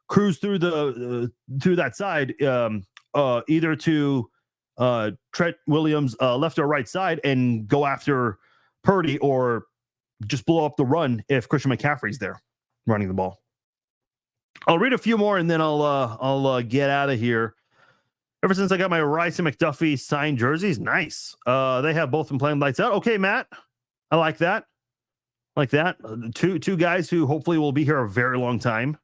cruise through through that side, either to Trent Williams' left or right side and go after Purdy, or just blow up the run if Christian McCaffrey's there running the ball. I'll read a few more and then I'll get out of here. Ever since I got my Rice and McDuffie signed jerseys, nice. They have both been playing lights out. Okay, Matt, I like that. Two guys who hopefully will be here a very long time.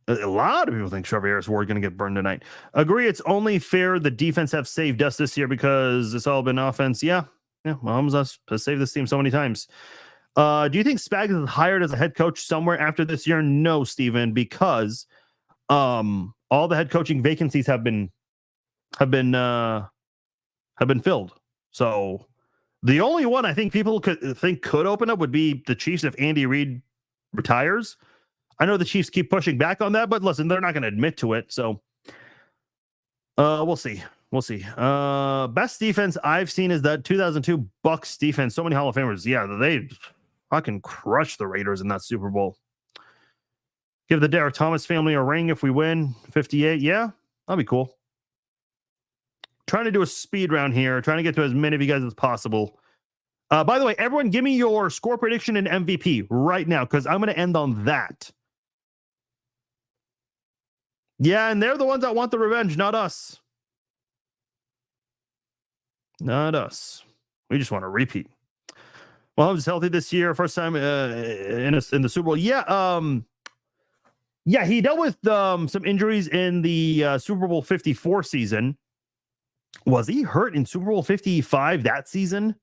A lot of people think Charvarius Ward going to get burned tonight. Agree. It's only fair the defense have saved us this year because it's all been offense. Yeah. Mahomes has saved this team so many times. Do you think Spags is hired as a head coach somewhere after this year? No, Steven, because all the head coaching vacancies have been filled. So the only one I think people could open up would be the Chiefs if Andy Reid retires. I know the Chiefs keep pushing back on that, but listen, they're not going to admit to it. So we'll see. Best defense I've seen is that 2002 Bucks defense. So many Hall of Famers. Yeah, they fucking crushed the Raiders in that Super Bowl. Give the Derek Thomas family a ring if we win 58. Yeah, that'll be cool. Trying to do a speed round here. Trying to get to as many of you guys as possible. By the way, everyone, give me your score prediction and MVP right now, because I'm going to end on that. Yeah, and they're the ones that want the revenge, not us. Not us. We just want to repeat. Mahomes is healthy this year, first time in the Super Bowl. Yeah, he dealt with some injuries in the Super Bowl 54 season. Was he hurt in Super Bowl 55 that season?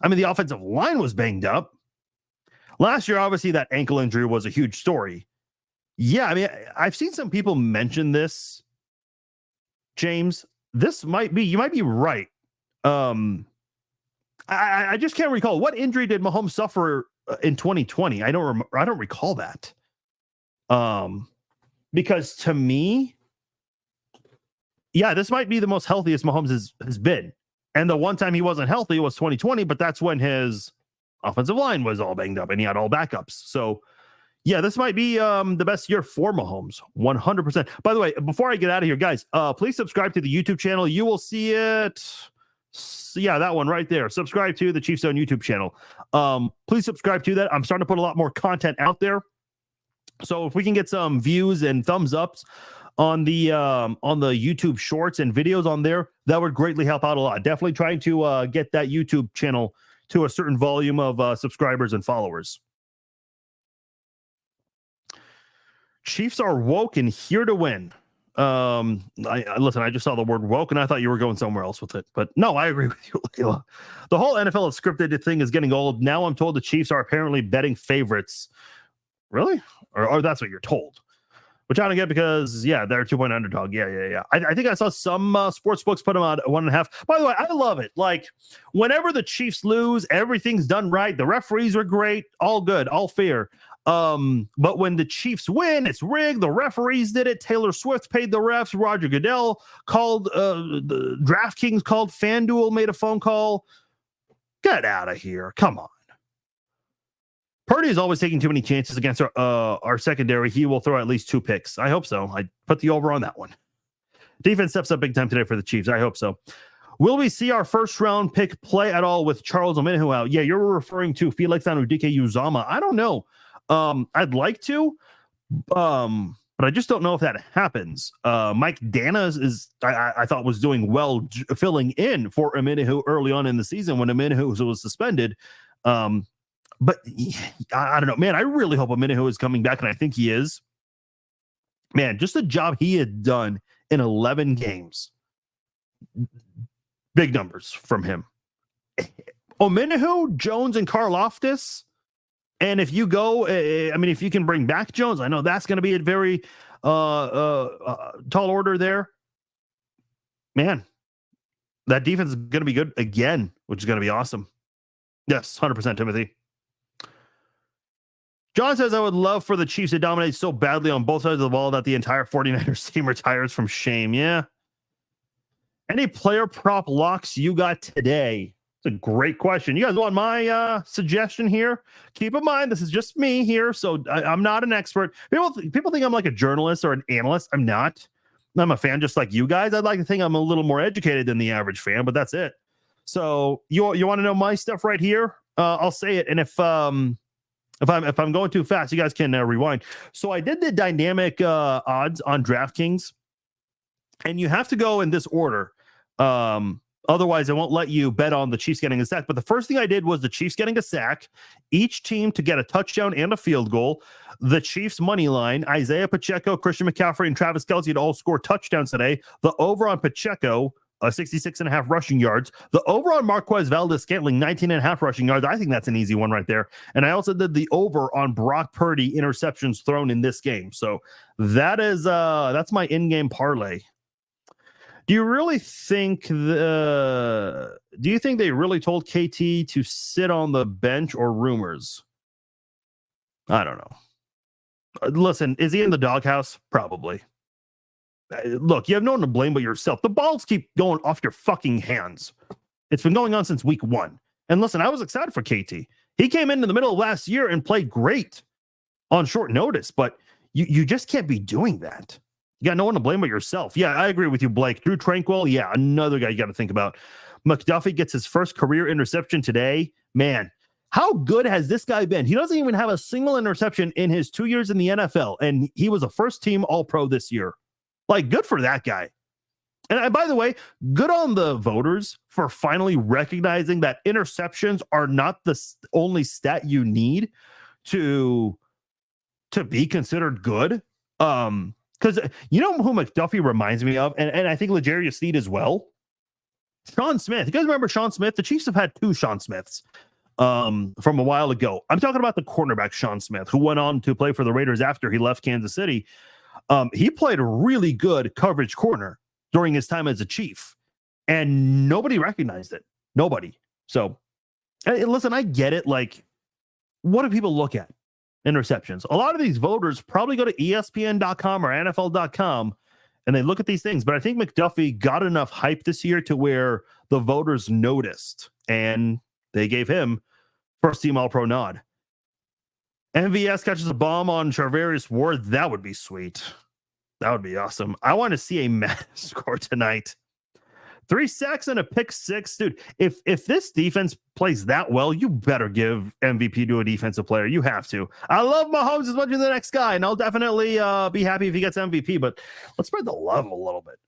I mean, the offensive line was banged up. Last year, obviously, that ankle injury was a huge story. Yeah, I mean, I've seen some people mention this, James. This might be, you might be right. I just can't recall. What injury did Mahomes suffer in 2020? I don't recall that. Because to me, yeah, this might be the most healthiest Mahomes has been. And the one time he wasn't healthy was 2020, but that's when his offensive line was all banged up and he had all backups. So, yeah, this might be the best year for Mahomes, 100%. By the way, before I get out of here, guys, please subscribe to the YouTube channel. You will see it. Yeah, that one right there. Subscribe to the Chiefs Zone YouTube channel. Please subscribe to that. I'm starting to put a lot more content out there. So if we can get some views and thumbs ups on the YouTube shorts and videos on there, that would greatly help out a lot. Definitely trying to get that YouTube channel to a certain volume of subscribers and followers. Chiefs are woke and here to win. Listen, I just saw the word woke and I thought you were going somewhere else with it, but no, I agree with you, Layla. The whole NFL scripted thing is getting old. Now I'm told the Chiefs are apparently betting favorites. Really? Or that's what you're told, which I don't get because, yeah, they're a 2-point underdog. Yeah. I think I saw some sports books put them out at 1.5. By the way, I love it. Like, whenever the Chiefs lose, everything's done right. The referees are great. All good. All fair. But when the Chiefs win, it's rigged. The referees did it. Taylor Swift paid the refs. Roger Goodell called, the DraftKings called. FanDuel made a phone call. Get out of here. Come on. Purdy is always taking too many chances against our secondary. He will throw at least 2 picks. I hope so. I put the over on that one. Defense steps up big time today for the Chiefs. I hope so. Will we see our first round pick play at all with Charles Omenihu out? Yeah, you're referring to Felix Anudike-Uzomah. I don't know. I'd like to, but I just don't know if that happens. Mike Dana is I thought was doing well filling in for Omenihu early on in the season when Omenihu was suspended. But I don't know, man. I really hope Omenihu is coming back, and I think he is. Man, just the job he had done in 11 games. Big numbers from him. Omenihu, Jones, and Karlaftis. And if you go, if you can bring back Jones, I know that's going to be a very tall order there. Man, that defense is going to be good again, which is going to be awesome. Yes, 100%, Timothy. John says, I would love for the Chiefs to dominate so badly on both sides of the ball that the entire 49ers team retires from shame. Yeah. Any player prop locks you got today? It's a great question. You guys want my suggestion here? Keep in mind, this is just me here, so I'm not an expert. People think I'm like a journalist or an analyst. I'm not. I'm a fan just like you guys. I'd like to think I'm a little more educated than the average fan, but that's it. So you want to know my stuff right here? I'll say it, and if I'm going too fast, you guys can rewind. So I did the dynamic odds on DraftKings, and you have to go in this order. Otherwise, it won't let you bet on the Chiefs getting a sack. But the first thing I did was the Chiefs getting a sack, each team to get a touchdown and a field goal. The Chiefs money line, Isaiah Pacheco, Christian McCaffrey, and Travis Kelce to all score touchdowns today. The over on Pacheco, 66.5 rushing yards. The over on Marquez Valdes-Scantling, 19.5 rushing yards. I think that's an easy one right there. And I also did the over on Brock Purdy interceptions thrown in this game. So that's my in-game parlay. Do you really think do you think they really told KT to sit on the bench, or rumors? I don't know. Listen, is he in the doghouse? Probably. Look, you have no one to blame but yourself. The balls keep going off your fucking hands. It's been going on since week 1. And listen, I was excited for KT. He came in the middle of last year and played great on short notice, but you just can't be doing that. You got no one to blame but yourself. Yeah, I agree with you, Blake. Drew Tranquil, yeah, another guy you got to think about. McDuffie gets his first career interception today. Man, how good has this guy been? He doesn't even have a single interception in his 2 years in the NFL, and he was a first-team All-Pro this year. Like, good for that guy. And by the way, good on the voters for finally recognizing that interceptions are not the only stat you need to be considered good. Because you know who McDuffie reminds me of, and I think L'Jarius Sneed as well. Sean Smith. You guys remember Sean Smith? The Chiefs have had two Sean Smiths from a while ago. I'm talking about the cornerback Sean Smith, who went on to play for the Raiders after he left Kansas City. He played a really good coverage corner during his time as a Chief, and nobody recognized it. Nobody. So, listen, I get it. Like, what do people look at? Interceptions. A lot of these voters probably go to ESPN.com or NFL.com and they look at these things. But I think McDuffie got enough hype this year to where the voters noticed and they gave him first team All-Pro nod. MVS catches a bomb on Charvarius Ward. That would be sweet. That would be awesome. I want to see a Madden score tonight. 3 sacks and a pick six. Dude, if this defense plays that well, you better give MVP to a defensive player. You have to. I love Mahomes as much as the next guy, and I'll definitely be happy if he gets MVP, but let's spread the love a little bit.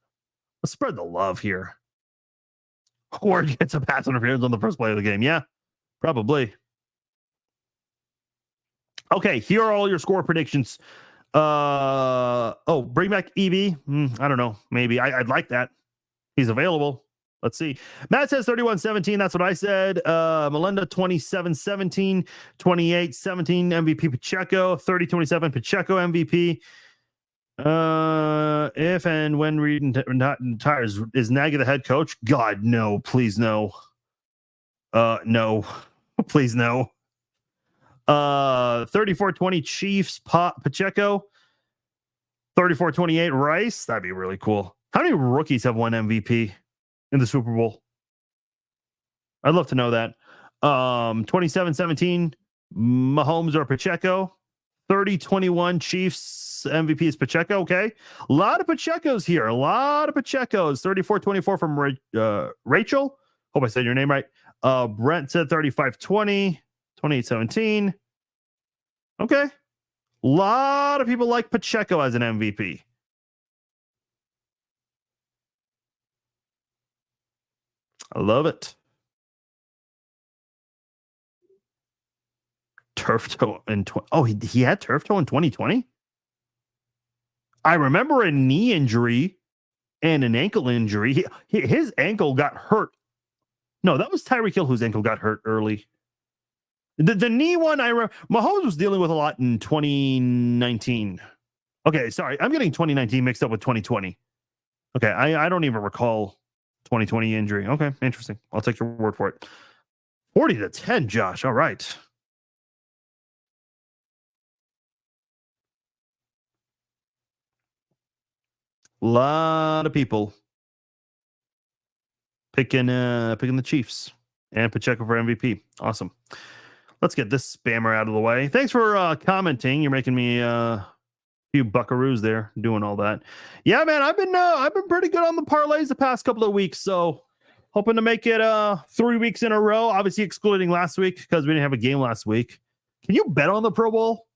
Let's spread the love here. Or gets a pass interference on the first play of the game. Yeah, probably. Okay, here are all your score predictions. Bring back EB. I don't know. Maybe. I'd like that. He's available. Let's see. Matt says 31-17. That's what I said. Melinda 27-17, 28-17 MVP Pacheco, 30-27 Pacheco MVP. If and when Reed retires, is Nagy the head coach? God, no. Please, no. No. Please, no. 34-20 Chiefs, Pacheco. 34-28 Rice. That'd be really cool. How many rookies have won MVP in the Super Bowl? I'd love to know that. 27-17 Mahomes or Pacheco. 30-21 Chiefs MVP is Pacheco. Okay. A lot of Pachecos here. A lot of Pachecos. 34-24 from Rachel. Hope I said your name right. Brent said 35-20. 28-17. Okay. A lot of people like Pacheco as an MVP. I love it. Turf toe in he had turf toe in 2020. I remember a knee injury and an ankle injury. His ankle got hurt. No, that was Tyreek Hill whose ankle got hurt early. The knee one, I remember Mahomes was dealing with a lot in 2019. Okay, sorry, I'm getting 2019 mixed up with 2020. Okay, I don't even recall 2020 injury. Okay, interesting. I'll take your word for it. 40-10, Josh. All right. A lot of people picking the Chiefs and Pacheco for MVP. Awesome. Let's get this spammer out of the way. Thanks for commenting. You're making me few buckaroos there doing all that. Yeah, man, I've been pretty good on the parlays the past couple of weeks, so hoping to make it 3 weeks in a row, obviously excluding last week because we didn't have a game last week. Can you bet on the Pro Bowl?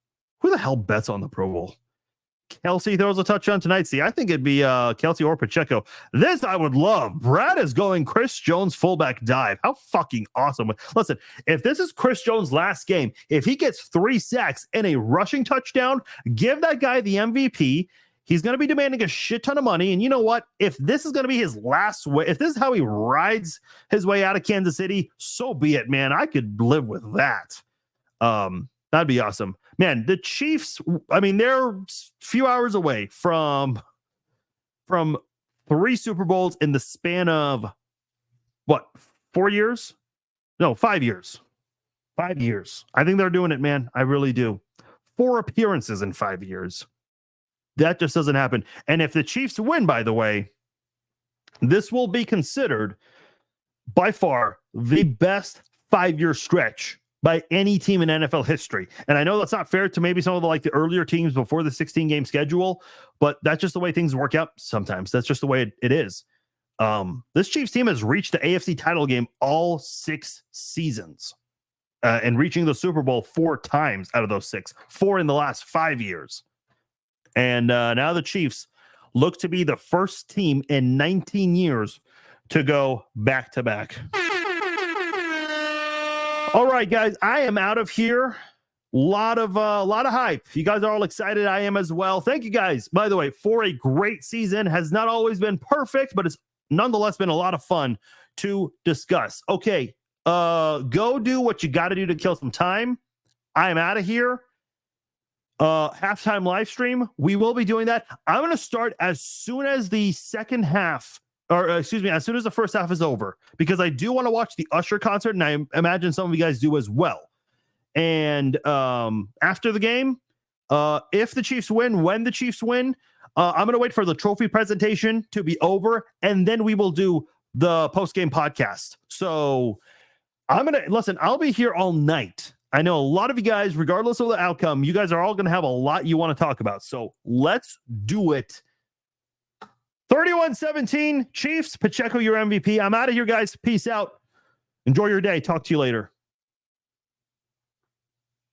Who the hell bets on the Pro Bowl? Kelsey throws a touchdown tonight. See, I think it'd be Kelsey or Pacheco. This I would love. Brad is going Chris Jones fullback dive. How fucking awesome. Listen, if this is Chris Jones' last game, if he gets 3 sacks and a rushing touchdown, give that guy the MVP. He's going to be demanding a shit ton of money. And you know what? If this is going to be his last way, if this is how he rides his way out of Kansas City, so be it, man. I could live with that. That'd be awesome. Man, the Chiefs, I mean, they're a few hours away from 3 Super Bowls in the span of, what, 4 years? No, 5 years. 5 years. I think they're doing it, man. I really do. 4 appearances in 5 years. That just doesn't happen. And if the Chiefs win, by the way, this will be considered by far the best 5-year stretch by any team in NFL history. And I know that's not fair to maybe some of the earlier teams before the 16-game schedule, but that's just the way things work out sometimes. That's just the way it is. This Chiefs team has reached the AFC title game all 6 seasons and reaching the Super Bowl 4 times out of those 6, 4 in the last 5 years. And now the Chiefs look to be the first team in 19 years to go back-to-back. All right, guys, I am out of here. Lot of hype. You guys are all excited. I am as well. Thank you guys, by the way, for a great season. Has not always been perfect, but it's nonetheless been a lot of fun to discuss. Okay, go do what you got to do to kill some time. I am out of here. Halftime live stream. We will be doing that. I'm going to start as soon as the second half, or excuse me, as soon as the first half is over, because I do want to watch the Usher concert, and I imagine some of you guys do as well. And after the game, if the Chiefs win, when the Chiefs win, I'm going to wait for the trophy presentation to be over, and then we will do the post-game podcast. So I'm going to, listen, I'll be here all night. I know a lot of you guys, regardless of the outcome, you guys are all going to have a lot you want to talk about. So let's do it. 31-17, Chiefs, Pacheco, your MVP. I'm out of here, guys. Peace out. Enjoy your day. Talk to you later.